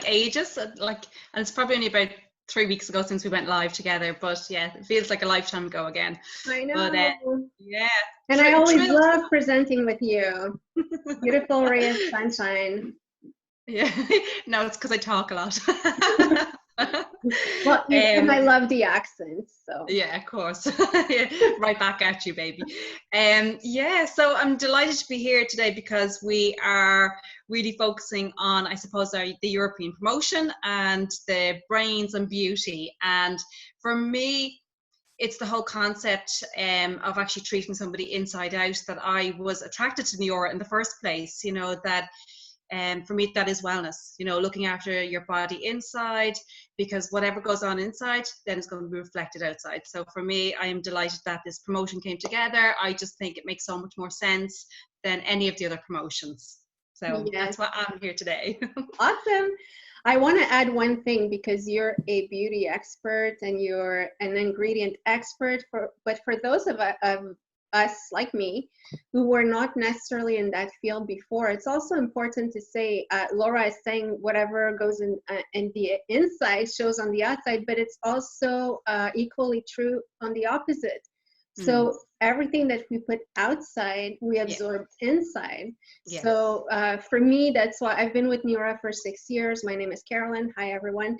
ages, and it's probably only about 3 weeks ago since we went live together, but yeah, it feels like a lifetime ago again. I know. But yeah. And I always love presenting with you. Beautiful ray of sunshine. Yeah. No, it's because I talk a lot. Well, and I love the accents, so. Yeah, of course. Right back at you, baby. Yeah, so I'm delighted to be here today because we are really focusing on, I suppose, the European promotion and the brains and beauty. And for me, it's the whole concept of actually treating somebody inside out that I was attracted to Neora in the first place. You know, that for me, that is wellness, you know, looking after your body inside, because whatever goes on inside then is going to be reflected outside. So for me, I am delighted that this promotion came together. I just think it makes so much more sense than any of the other promotions. So that's why I'm here today. Awesome. I want to add one thing, because you're a beauty expert and you're an ingredient expert, but for those of us like me who were not necessarily in that field before, it's also important to say, Laura is saying whatever goes in the inside shows on the outside, but it's also equally true on the opposite. So everything that we put outside, we absorb inside. Yes. So for me, that's why I've been with Neora for 6 years. My name is Carolyn. Hi, everyone.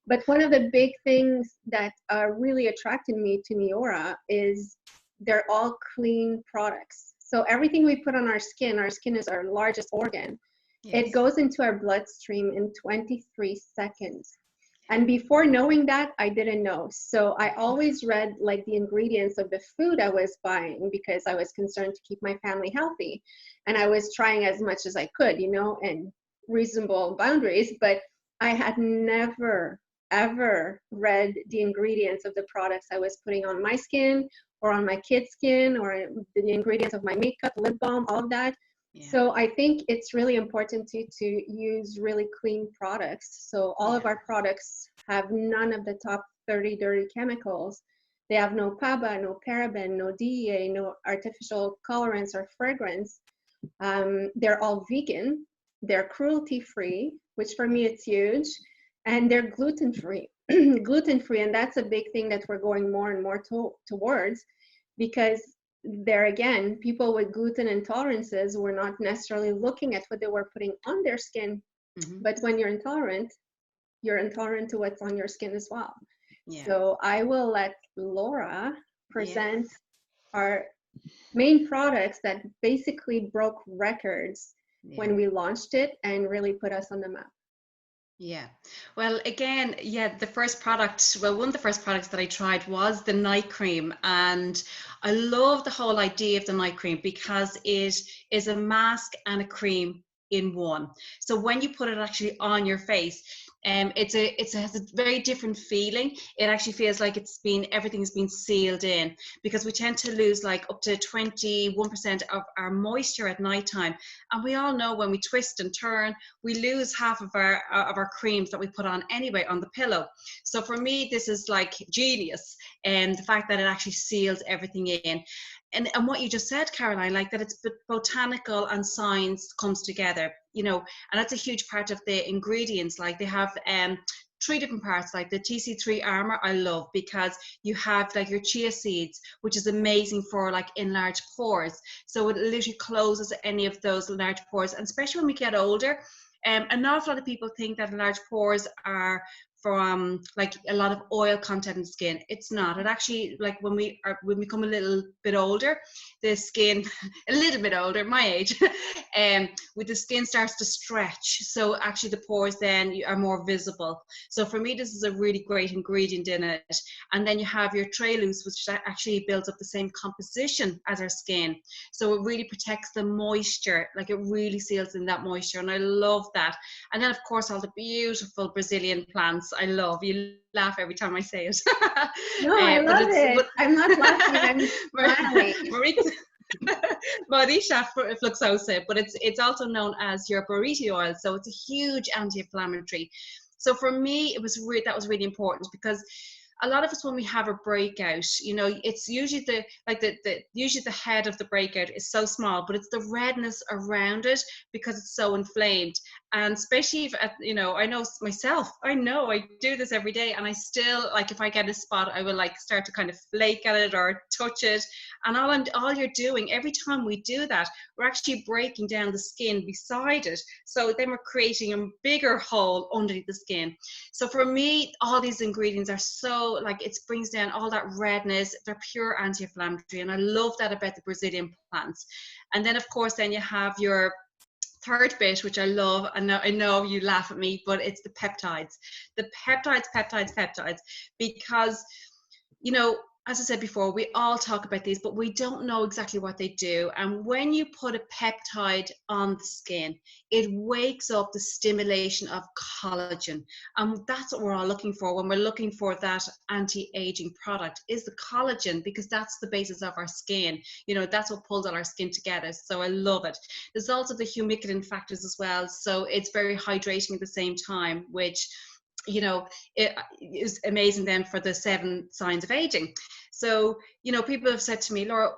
But one of the big things that really attracted me to Neora is they're all clean products. So everything we put on our skin is our largest organ. Yes. It goes into our bloodstream in 23 seconds. And before knowing that, I didn't know. So I always read like the ingredients of the food I was buying, because I was concerned to keep my family healthy. And I was trying as much as I could, you know, and reasonable boundaries, but I had never, ever read the ingredients of the products I was putting on my skin or on my kid's skin, or the ingredients of my makeup, lip balm, all of that. Yeah. So I think it's really important to use really clean products. So all of our products have none of the top 30 dirty chemicals. They have no PABA, no paraben, no DEA, no artificial colorants or fragrance. They're all vegan. They're cruelty-free, which for me it's huge. And they're gluten-free. Gluten-free, and that's a big thing that we're going more and more towards, because there again, people with gluten intolerances were not necessarily looking at what they were putting on their skin. But when you're intolerant to what's on your skin as well. So I will let Laura present our main products that basically broke records when we launched it and really put us on the map. Yeah, well, again, the first product, one of the first products that I tried was the night cream, and I love the whole idea of the night cream because it is a mask and a cream in one. So when you put it actually on your face, it has a very different feeling. It actually feels like everything's been sealed in, because we tend to lose like up to 21% of our moisture at nighttime, and we all know when we twist and turn, we lose half of our creams that we put on anyway on the pillow. So for me, this is like genius, and the fact that it actually seals everything in. And what you just said, Caroline, like that it's botanical and science comes together, you know, and that's a huge part of the ingredients. Like they have 3 different parts, like the TC3 Armor I love, because you have like your chia seeds, which is amazing for like enlarged pores. So it literally closes any of those enlarged pores, and especially when we get older. An awful lot of people think that enlarged pores are from like a lot of oil content in the skin. It's not. It actually, like when we become a little bit older, the skin, a little bit older, my age, with the skin starts to stretch. So actually the pores then are more visible. So for me, this is a really great ingredient in it. And then you have your Trailus, which actually builds up the same composition as our skin. So it really protects the moisture, like it really seals in that moisture. And I love that. And then of course, all the beautiful Brazilian plants. I love. You laugh every time I say it. No, I love it. I'm not laughing. I'm smiling. Marisha fluxosa, but it's also known as your burrito oil. So it's a huge anti-inflammatory. So for me, that was really important, because a lot of us, when we have a breakout, you know, it's usually usually the head of the breakout is so small, but it's the redness around it because it's so inflamed. And especially if, I know myself, I know I do this every day, and I still, like, if I get a spot, I will like start to kind of flake at it or touch it. And all you're doing every time we do that, we're actually breaking down the skin beside it. So then we're creating a bigger hole underneath the skin. So for me, all these ingredients are so, like, it brings down all that redness. They're pure anti-inflammatory, and I love that about the Brazilian plants. And then of course, then you have your third bit, which I love. I know you laugh at me, but it's the peptides. The peptides, because, as I said before, we all talk about these, but we don't know exactly what they do. And when you put a peptide on the skin, it wakes up the stimulation of collagen. And that's what we're all looking for when we're looking for that anti-aging product, is the collagen, because that's the basis of our skin. That's what pulls all our skin together. So I love it. There's also the humectant factors as well. So it's very hydrating at the same time, which, it is amazing then for the 7 signs of aging. So, people have said to me, Laura,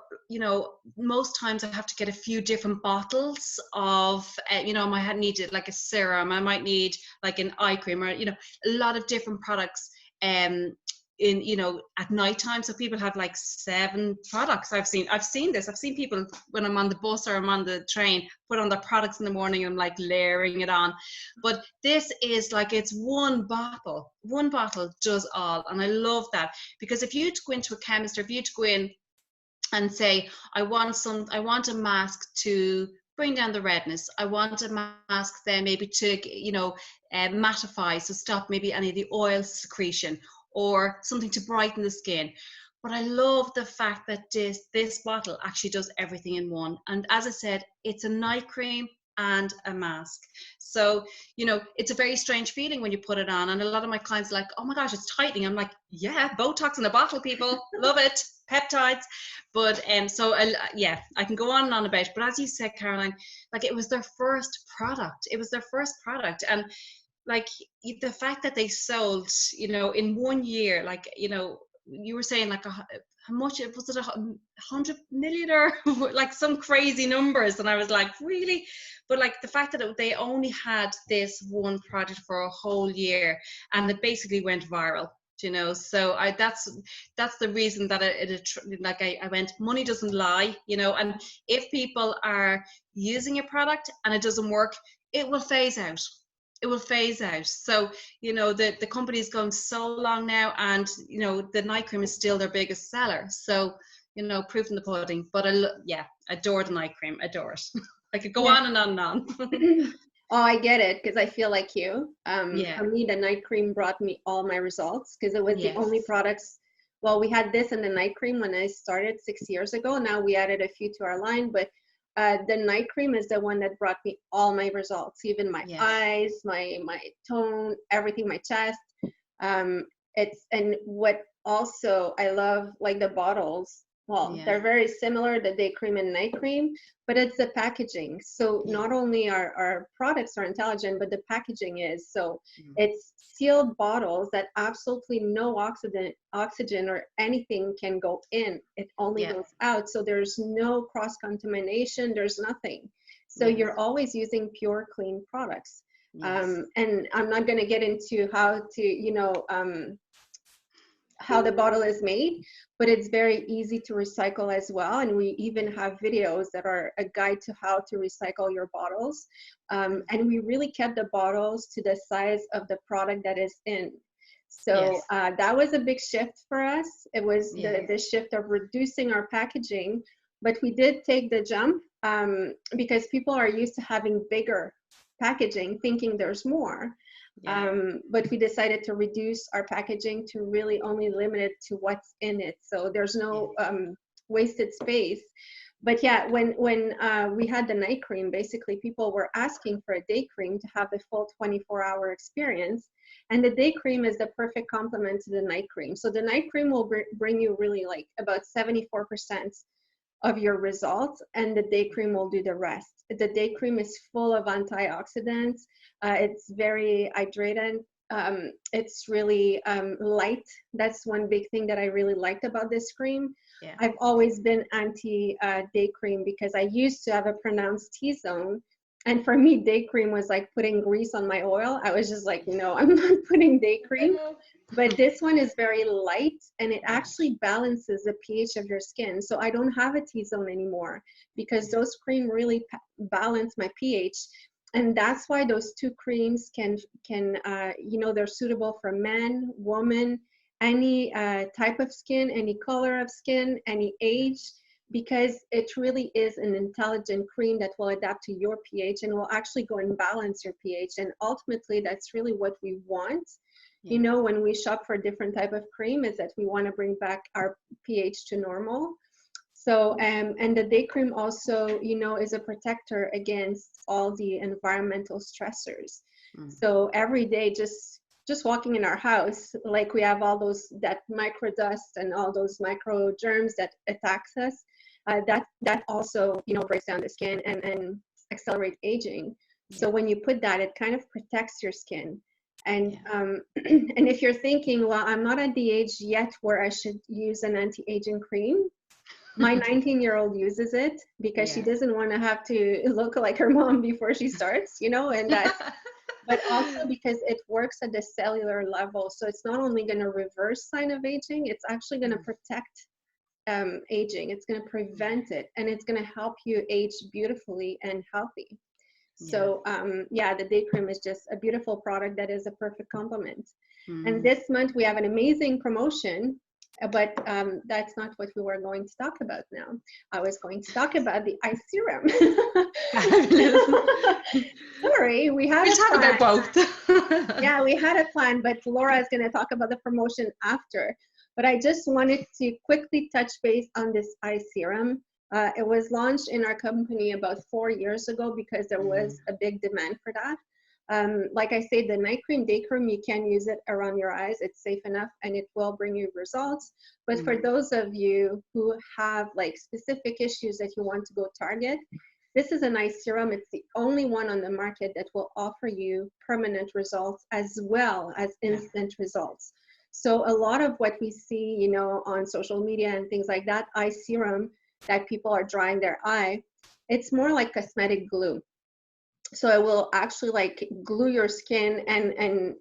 most times I have to get a few different bottles of, I might need like a serum, I might need like an eye cream, or, a lot of different products at nighttime. So people have like 7 products. I've seen this. I've seen people, when I'm on the bus or I'm on the train, put on their products in the morning and I'm like layering it on. But this is like, it's one bottle does all. And I love that, because if you go into a chemist, or if you go in and say, I want a mask to bring down the redness, I want a mask then maybe to mattify, so stop maybe any of the oil secretion, or something to brighten the skin. But I love the fact that this bottle actually does everything in one. And as I said, it's a night cream and a mask. So, it's a very strange feeling when you put it on. And a lot of my clients are like, oh my gosh, it's tightening. I'm like, yeah, Botox in a bottle, people. Love it. Peptides. But I can go on and on about it. But as you said, Caroline, like, it was their first product. And like, the fact that they sold, in 1 year, like, you were saying, like, how much was it, 100 million or like some crazy numbers? And I was like, really? But like, the fact that they only had this one product for a whole year, and it basically went viral. So that's the reason that I went, money doesn't lie, and if people are using a product and it doesn't work, it will phase out. So, the company is going so long now, and, the night cream is still their biggest seller. So, proof in the pudding. But adore the night cream, adore it. I could go on and on and on. Oh, I get it, because I feel like you. Yeah. For me, the night cream brought me all my results, because it was the only products. Well, we had this and the night cream when I started 6 years ago. Now we added a few to our line, but the night cream is the one that brought me all my results, even my eyes, my tone, everything, my chest. And what also I love, like the bottles. Well, they're very similar, the day cream and night cream, but it's the packaging. So not only our products are intelligent, but the packaging is. So it's sealed bottles that absolutely no oxygen or anything can go in. It only goes out. So there's no cross-contamination, there's nothing. So you're always using pure, clean products. And I'm not going to get into how to, how the bottle is made, but it's very easy to recycle as well. And we even have videos that are a guide to how to recycle your bottles. And we really kept the bottles to the size of the product that is in. So that was a big shift for us. It was the shift of reducing our packaging, but we did take the jump because people are used to having bigger packaging, thinking there's more. But we decided to reduce our packaging to really only limit it to what's in it. So there's no wasted space. But when we had the night cream, basically people were asking for a day cream to have the full 24-hour experience. And the day cream is the perfect complement to the night cream. So the night cream will bring you really like about 74% of your results, and the day cream will do the rest. The day cream is full of antioxidants. It's very hydrating. It's really light. That's one big thing that I really liked about this cream. I've always been anti day cream because I used to have a pronounced T-zone, And for me, day cream was like putting grease on my oil. I was just like, no, I'm not putting day cream. But this one is very light, and it actually balances the pH of your skin. So I don't have a T-zone anymore, because those cream really balance my pH. And that's why those two creams can you know, they're suitable for men, women, any type of skin, any color of skin, any age, because it really is an intelligent cream that will adapt to your pH and will actually go and balance your pH. And ultimately, that's really what we want. You know, when we shop for a different type of cream, is that we want to bring back our pH to normal. So, and the day cream also, you know, is a protector against all the environmental stressors. So every day, just walking in our house, like we have all that micro dust and all those micro germs that attacks us, that also, you know, breaks down the skin and accelerate aging. So when you put that, it kind of protects your skin. And and if you're thinking, well, I'm not at the age yet where I should use an anti-aging cream, my 19-year-old uses it because she doesn't want to have to look like her mom before she starts, you know, and that, but also because it works at the cellular level. So it's not only going to reverse sign of aging, it's actually going to protect aging. It's going to prevent it, and it's going to help you age beautifully and healthy. So yeah, the day cream is just a beautiful product that is a perfect complement. And this month we have an amazing promotion, but that's not what we were going to talk about now. I was going to talk about the eye serum. Sorry, we had we'll talk about both. Yeah, we had a plan, but Laura is going to talk about the promotion after. But I just wanted to quickly touch base on this eye serum. It was launched in our company about 4 years ago because there was a big demand for that. Like I said, the night cream, day cream, you can use it around your eyes. It's safe enough and it will bring you results. But for those of you who have like specific issues that you want to go target, this is an eye serum. It's the only one on the market that will offer you permanent results as well as instant results. So a lot of what we see, you know, on social media and things like that, eye serum, that people are drying their eye, it's more like cosmetic glue. So it will actually like glue your skin and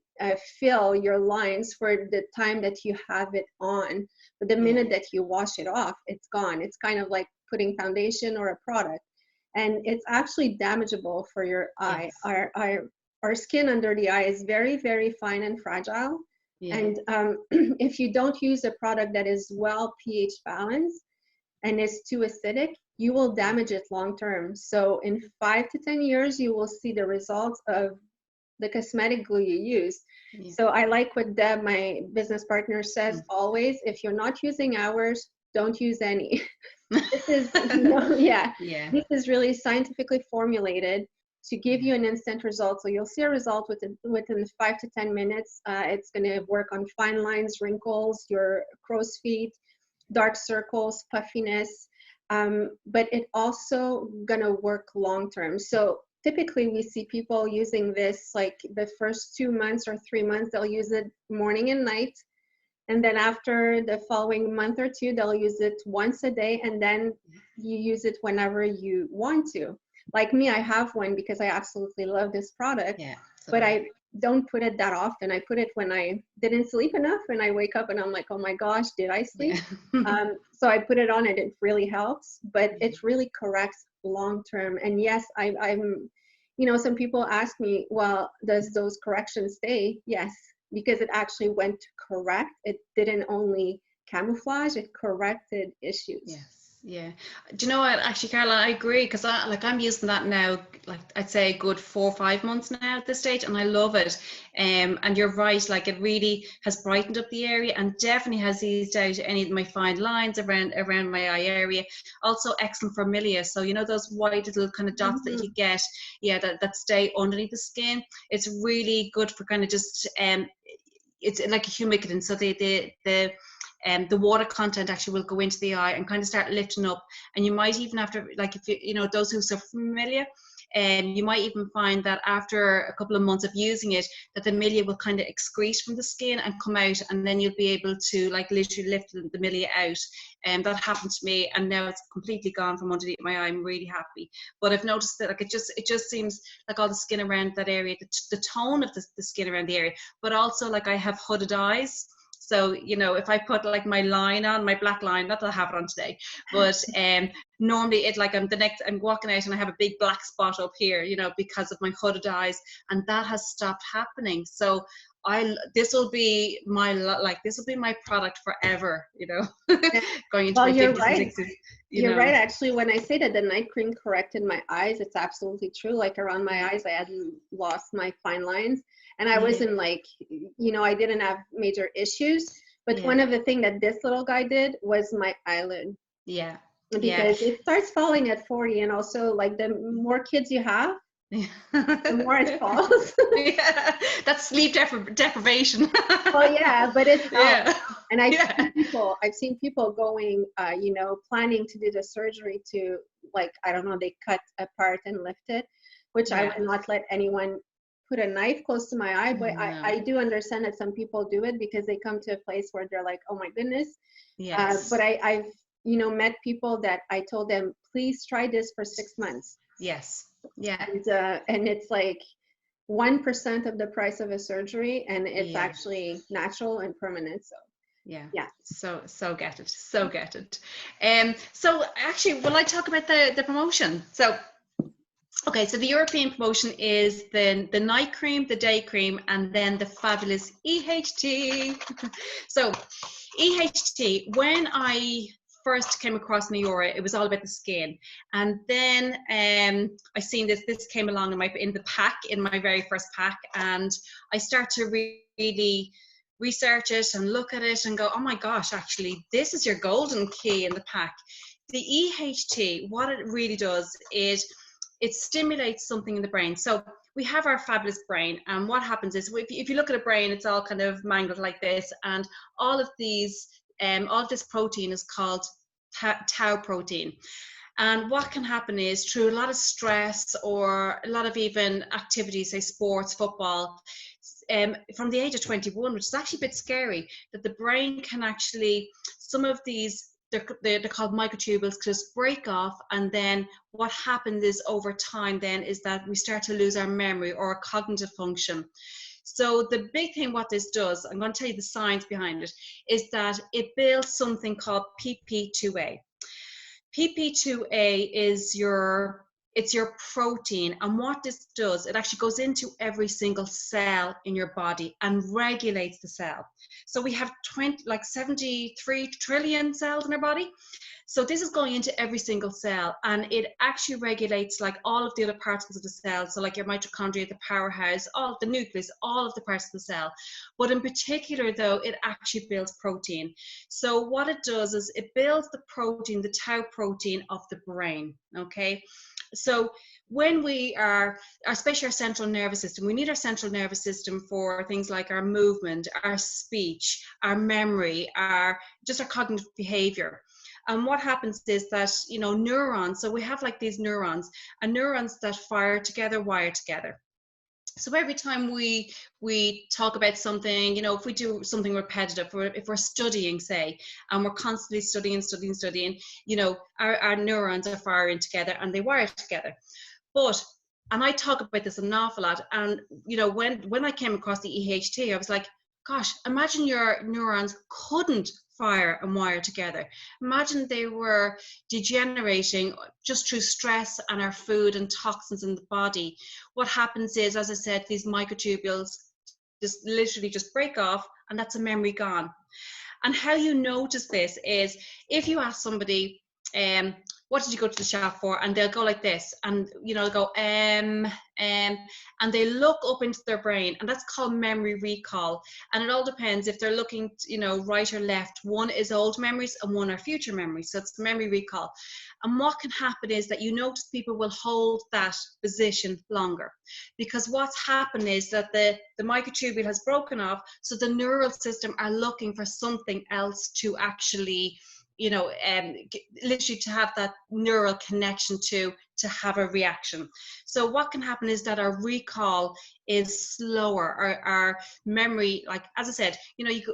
fill your lines for the time that you have it on. But the minute that you wash it off, it's gone. It's kind of like putting foundation or a product. And it's actually damageable for your eye. Our skin under the eye is very, very fine and fragile. And if you don't use a product that is well pH balanced, and is too acidic, you will damage it long term. So in 5 to 10 years, you will see the results of the cosmetic glue you use. So I like what Deb, my business partner, says always: if you're not using ours, don't use any. This is, this is really scientifically formulated to give you an instant result. So you'll see a result within 5 to 10 minutes. It's going to work on fine lines, wrinkles, your crow's feet, dark circles, puffiness, but it also gonna work long term. So typically we see people using this like the first 2 months or 3 months, they'll use it morning and night. And then after the following month or two, they'll use it once a day, and then you use it whenever you want to. Like me, I have one because I absolutely love this product, but I don't put it that often. I put it when I didn't sleep enough and I wake up and I'm like, oh my gosh, did I sleep? So I put it on and it really helps, but it really corrects long term. And yes, I'm, you know, some people ask me, well, does those corrections stay? Yes, because it actually went to correct. It didn't only camouflage, it corrected issues. Yeah. Do you know what? Actually, Carla, I agree, because I'm using that now, like I'd say a good 4 or 5 months now at this stage, and I love it. And you're right, like it really has brightened up the area and definitely has eased out any of my fine lines around my eye area. Also excellent for milia. So you know those white little kind of dots that you get, that stay underneath the skin. It's really good for kind of just it's like a humectant. So the water content actually will go into the eye and kind of start lifting up. And you might even have to, like, if you know those who suffer from milia, you might even find that after a couple of months of using it, that the milia will kind of excrete from the skin and come out, and then you'll be able to like literally lift the milia out. And that happened to me, and now it's completely gone from underneath my eye. I'm really happy. But I've noticed that like it just seems like all the skin around that area, the tone of the skin around the area, but also like I have hooded eyes. So, you know, if I put like my line on, my black line, not that I have it on today, but normally it like I'm walking out and I have a big black spot up here, you know, because of my hooded eyes, and that has stopped happening. So this will be my product forever, you know, going into Well, my you're 50s right. and 60s. You're right. Actually, when I say that the night cream corrected my eyes, it's absolutely true. Like around my eyes, I had lost my fine lines, and I wasn't like, you know, I didn't have major issues. But one of the things that this little guy did was my eyelid. Yeah. Because it starts falling at 40, and also like the more kids you have, the more it falls. Yeah, that's sleep deprivation. Well, yeah, but it's and I've seen people going, you know, planning to do the surgery to, like, I don't know, they cut a part and lift it, which I would not let anyone put a knife close to my eye. But I do understand that some people do it because they come to a place where they're like, oh my goodness. Yes. But I've, you know, met people that I told them, please try this for 6 months. Yes. Yeah. And it's like 1% of the price of a surgery, and it's actually natural and permanent. So so get it. So actually, will I talk about the promotion? So okay, so the European promotion is the night cream, the day cream, and then the fabulous EHT. So EHT, when I first came across Neora, it was all about the skin, and then I seen this came along in my very first pack, and I start to really research it and look at it and go, oh my gosh, actually this is your golden key in the pack. The EHT, what it really does is it stimulates something in the brain. So we have our fabulous brain, and what happens is if you look at a brain, it's all kind of mangled like this, and all of this protein is called tau protein. And what can happen is through a lot of stress or a lot of even activities, say sports, football, from the age of 21, which is actually a bit scary, that the brain can actually, some of these, they're called microtubules, just break off, and then what happens is over time then is that we start to lose our memory or our cognitive function. So the big thing what this does, I'm going to tell you the science behind it, is that it builds something called PP2A. PP2A is your protein, and what this does, it actually goes into every single cell in your body and regulates the cell. So we have 73 trillion cells in our body. So this is going into every single cell, and it actually regulates like all of the other parts of the cell. So like your mitochondria, the powerhouse, all of the nucleus, all of the parts of the cell. But in particular though, it actually builds protein. So what it does is it builds the protein, the tau protein of the brain, okay? So when we are, especially our central nervous system, we need our central nervous system for things like our movement, our speech, our memory, just our cognitive behavior. And what happens is that, you know, neurons, so we have like these neurons, and neurons that fire together wire together. So every time we talk about something, you know, if we do something repetitive, or if we're studying, say, and we're constantly studying, you know, our neurons are firing together and they wire together. But, and I talk about this an awful lot, and, you know, when I came across the EHT, I was like, gosh, imagine your neurons couldn't fire and wire together. Imagine they were degenerating just through stress and our food and toxins in the body. What happens is, as I said, these microtubules just literally just break off, and that's a memory gone. And how you notice this is if you ask somebody, what did you go to the shop for? And they'll go like this, and, you know, go, and they look up into their brain, and that's called memory recall. And it all depends if they're looking, you know, right or left. One is old memories and one are future memories. So it's memory recall. And what can happen is that you notice people will hold that position longer, because what's happened is that the microtubule has broken off, so the neural system are looking for something else to actually literally to have that neural connection to have a reaction. So what can happen is that our recall is slower, our memory, like as I said,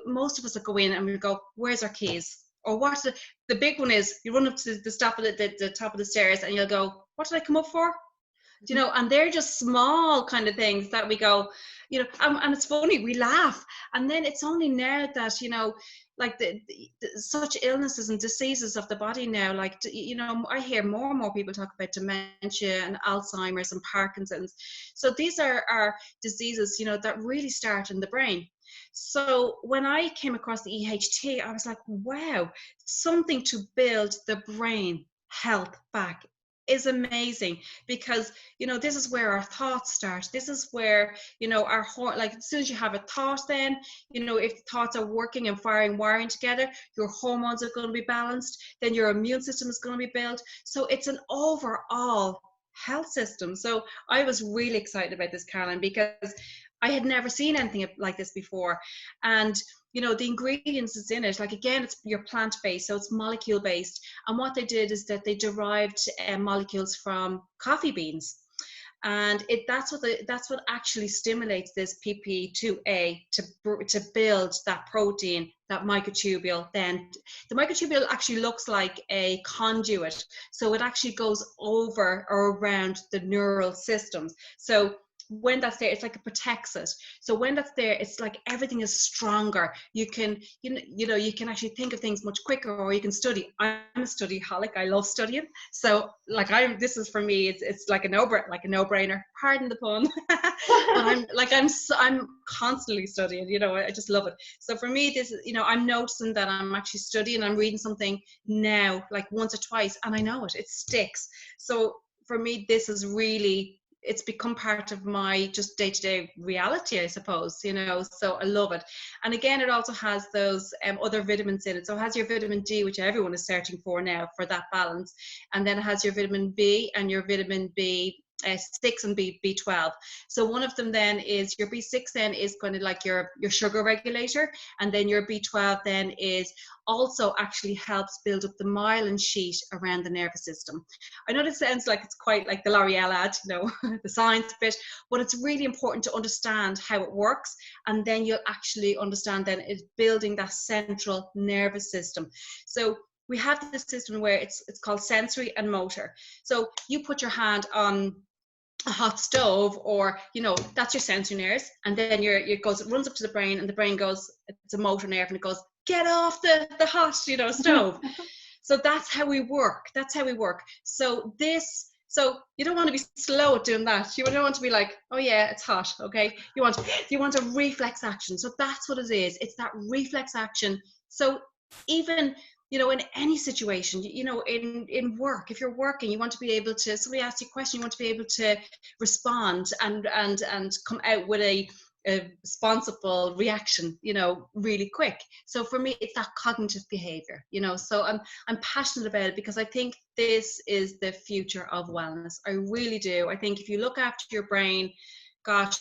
most of us will go in and we go, where's our keys? Or what's the big one is, you run up to the top of the top of the stairs and you'll go, what did I come up for? And they're just small kind of things that we go, and it's funny, we laugh. And then it's only now that, like the such illnesses and diseases of the body now, like, I hear more and more people talk about dementia and Alzheimer's and Parkinson's. So these are diseases, that really start in the brain. So when I came across the EHT, I was like, wow, something to build the brain health back is amazing, because this is where our thoughts start. This is where our like, as soon as you have a thought, then if the thoughts are working and wiring together, your hormones are going to be balanced, then your immune system is going to be built. So it's an overall health system. So I was really excited about this, Caroline, because I had never seen anything like this before. And the ingredients that's in it, like, again, it's your plant-based, so it's molecule-based. And what they did is that they derived molecules from coffee beans. And that's what actually stimulates this PP2A to build that protein, that microtubule. Then the microtubule actually looks like a conduit. So it actually goes over or around the neural systems. So when that's there, it's like it protects it. So when that's there, it's like everything is stronger. You can, you can actually think of things much quicker, or you can study. I'm a studyholic. I love studying. So like, this is for me, it's like a no-brainer. Pardon the pun. But I'm constantly studying. I just love it. So for me, this is, I'm noticing that I'm actually studying. I'm reading something now, like once or twice, and I know it sticks. So for me, this is really, it's become part of my just day-to-day reality, I suppose, so I love it. And again, it also has those other vitamins in it. So it has your vitamin D, which everyone is searching for now for that balance. And then it has your vitamin B and your vitamin B6 and B12. So one of them then is your B6, then is kind of like your sugar regulator, and then your B12 then is also actually helps build up the myelin sheet around the nervous system. I know it sounds like it's quite like the L'Oreal ad, the science bit, but it's really important to understand how it works, and then you'll actually understand then it's building that central nervous system. So we have this system where it's called sensory and motor. So you put your hand on a hot stove, or that's your sensory nerves, and then it runs up to the brain, and the brain goes, it's a motor nerve, and it goes, get off the hot stove. So that's how we work. So you don't want to be slow at doing that. You don't want to be like, oh yeah, it's hot, okay. You want a reflex action. So that's what it is. It's that reflex action. So even in any situation, in work, if you're working, you want to be able to, somebody asks you a question, you want to be able to respond and come out with a responsible reaction, really quick. So for me, it's that cognitive behavior, so I'm passionate about it, because I think this is the future of wellness. I really do. I think if you look after your brain, gosh,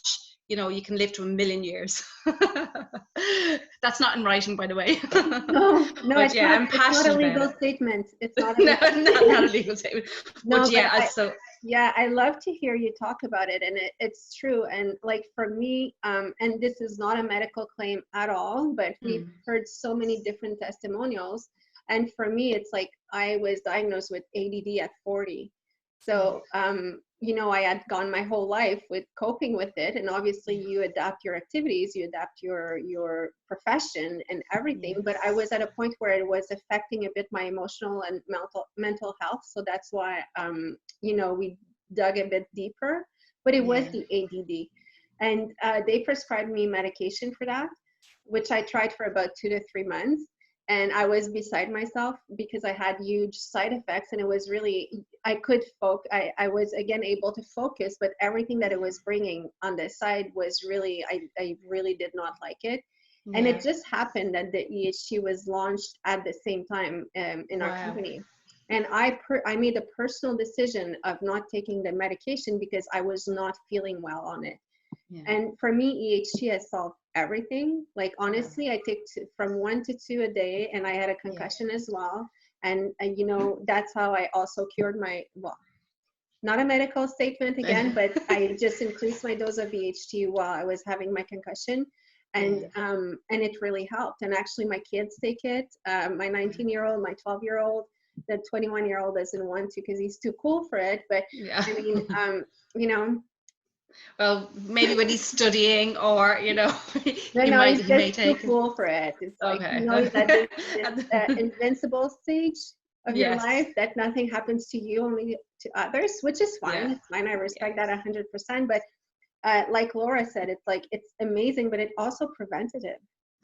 you can live to 1,000,000 years. That's not in writing, by the way. No, but yeah, I'm passionate. It's not a legal statement. It's not not a legal statement. No, but yeah, yeah, I love to hear you talk about it, and it's true. And like for me, and this is not a medical claim at all, but we've heard so many different testimonials. And for me, it's like I was diagnosed with ADD at 40. So, I had gone my whole life with coping with it. And obviously you adapt your activities, you adapt your profession and everything. But I was at a point where it was affecting a bit my emotional and mental health. So that's why, we dug a bit deeper, but it was the ADD. And they prescribed me medication for that, which I tried for about 2 to 3 months. And I was beside myself because I had huge side effects, and it was really, I was again able to focus, but everything that it was bringing on the side was really, I really did not like it. Yeah. And it just happened that the EHT was launched at the same time in our company. And I made a personal decision of not taking the medication because I was not feeling well on it. Yeah. And for me, EHT has solved everything. Like, honestly, I take from 1 to 2 a day, and I had a concussion as well. And you know, that's how I also cured my, well, not a medical statement again, but I just increased my dose of BHT while I was having my concussion. And it really helped. And actually my kids take it. My 19-year-old, my 12-year-old, the 21-year-old doesn't want to because he's too cool for it. But I mean, you know. Well, maybe when he's studying, or, you know, No, he's he may just too take. cool for it. It's like, Okay. you know, he's at this invincible stage of your life that nothing happens to you, only to others, which is fine. It's fine. I respect that 100%. But like Laura said, it's like, it's amazing, but it's also preventative,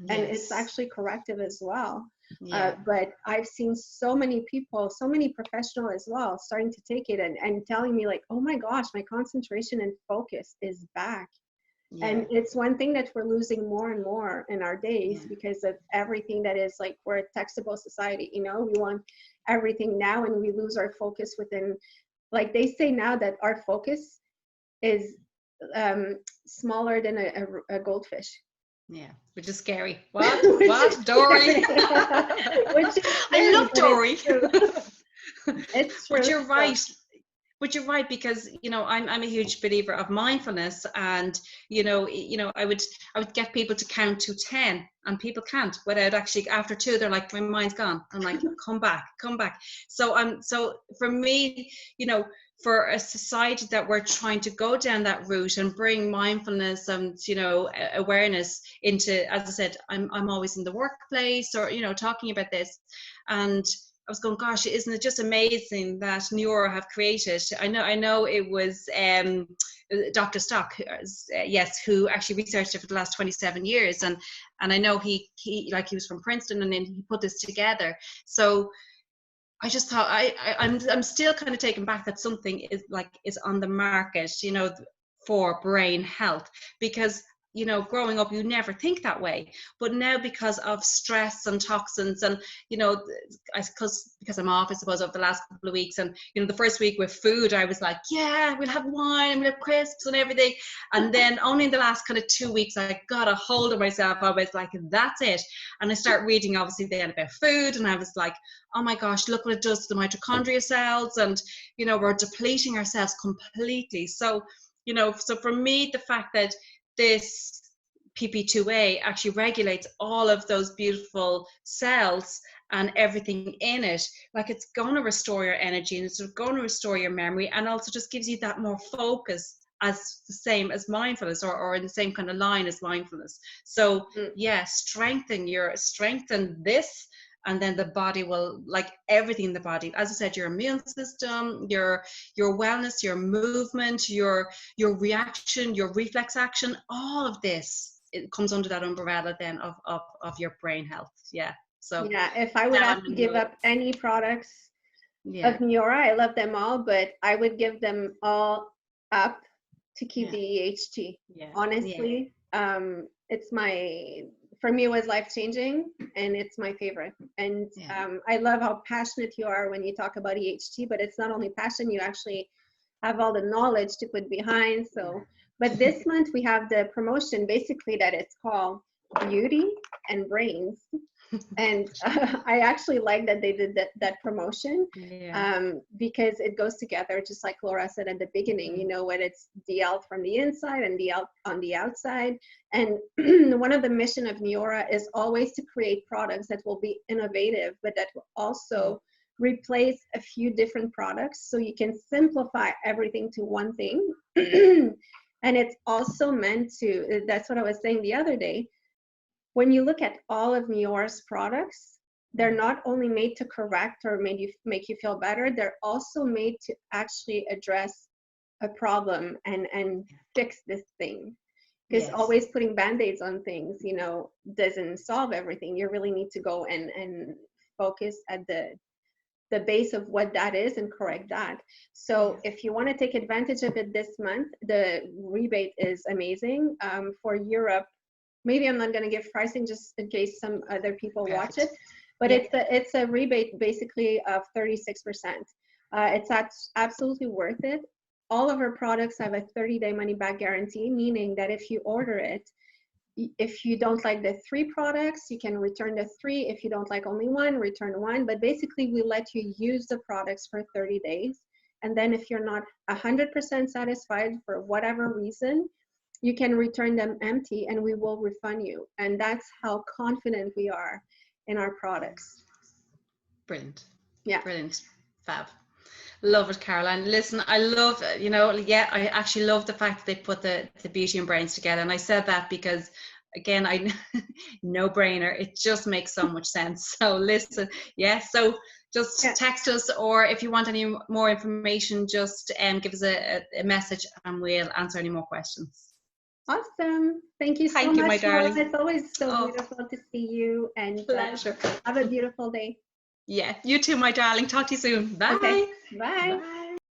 and it's actually corrective as well. But I've seen so many people, so many professionals as well, starting to take it and telling me like, oh my gosh, my concentration and focus is back. And it's one thing that we're losing more and more in our days because of everything that is like, we're a textable society, you know, we want everything now, and we lose our focus within, like they say now that our focus is smaller than a goldfish. Yeah, which is scary. What? What? Dory? I love Dory. It's true. But you're right. But you're right, because, you know, I'm a huge believer of mindfulness, and you know, I would get people to count to 10, and people can't without actually, after 2, they're like, my mind's gone. I'm like, come back. So so for me, you know, for a society that we're trying to go down that route and bring mindfulness and, you know, awareness into, as I said, I'm always in the workplace, or, you know, talking about this, and I was going, gosh, isn't it just amazing that Neora have created? I know it was Dr. Stock, who actually researched it for the last 27 years, and I know he was from Princeton, and then he put this together. So I just thought I'm still kind of taken back that something is on the market, you know, for brain health, because, you know, growing up, you never think that way. But now, because of stress and toxins, and, you know, because I'm off, I suppose, over the last couple of weeks, and, you know, the first week with food, I was like, yeah, we'll have wine, we'll have crisps and everything. And then only in the last kind of 2 weeks, I got a hold of myself. I was like, that's it. And I started reading, obviously, then about food, and I was like, oh my gosh, look what it does to the mitochondria cells, and, you know, we're depleting ourselves completely. So, you know, so for me, the fact that this PP2A actually regulates all of those beautiful cells and everything in it, like, it's going to restore your energy, and it's going to restore your memory, and also just gives you that more focus, as the same as mindfulness, or in the same kind of line as mindfulness. So strengthen this, and then the body will, like everything in the body, as I said, your immune system, your wellness, your movement, your reaction, your reflex action, all of this, it comes under that umbrella then of your brain health. So if I would have to give up any products of Neora, I love them all, but I would give them all up to keep the EHT. Honestly, it's for me, it was life-changing, and it's my favorite. And I love how passionate you are when you talk about EHT, but it's not only passion, you actually have all the knowledge to put behind. So, but this month we have the promotion, basically, that it's called Beauty and Brains. And I actually like that they did that promotion, because it goes together, just like Laura said at the beginning, you know, when it's the health from the inside and the health on the outside. And one of the mission of Neora is always to create products that will be innovative, but that will also replace a few different products, so you can simplify everything to one thing. And it's also meant to, that's what I was saying the other day, when you look at all of Neora's products, they're not only made to correct or make you feel better, they're also made to actually address a problem and fix this thing. Because always putting band-aids on things, you know, doesn't solve everything. You really need to go and focus at the base of what that is and correct that. So if you want to take advantage of it this month, the rebate is amazing. For Europe, maybe I'm not going to give pricing just in case some other people watch it, but it's a rebate basically of 36%. It's absolutely worth it. All of our products have a 30-day money-back guarantee, meaning that if you order it, if you don't like the 3 products, you can return the 3. If you don't like only 1, return 1. But basically, we let you use the products for 30 days. And then if you're not 100% satisfied for whatever reason, you can return them empty and we will refund you. And that's how confident we are in our products. Brilliant. Yeah. Brilliant. Fab. Love it, Caroline. Listen, I love, you know, yeah, I actually love the fact that they put the beauty and brains together. And I said that because, again, no brainer. It just makes so much sense. So listen, yeah, so just text us, or if you want any more information, just give us a message and we'll answer any more questions. Awesome. Thank you so much. Thank you, my darling. It's always so beautiful to see you, and pleasure. Have a beautiful day. Yeah, you too, my darling. Talk to you soon. Bye. Okay. Bye. Bye.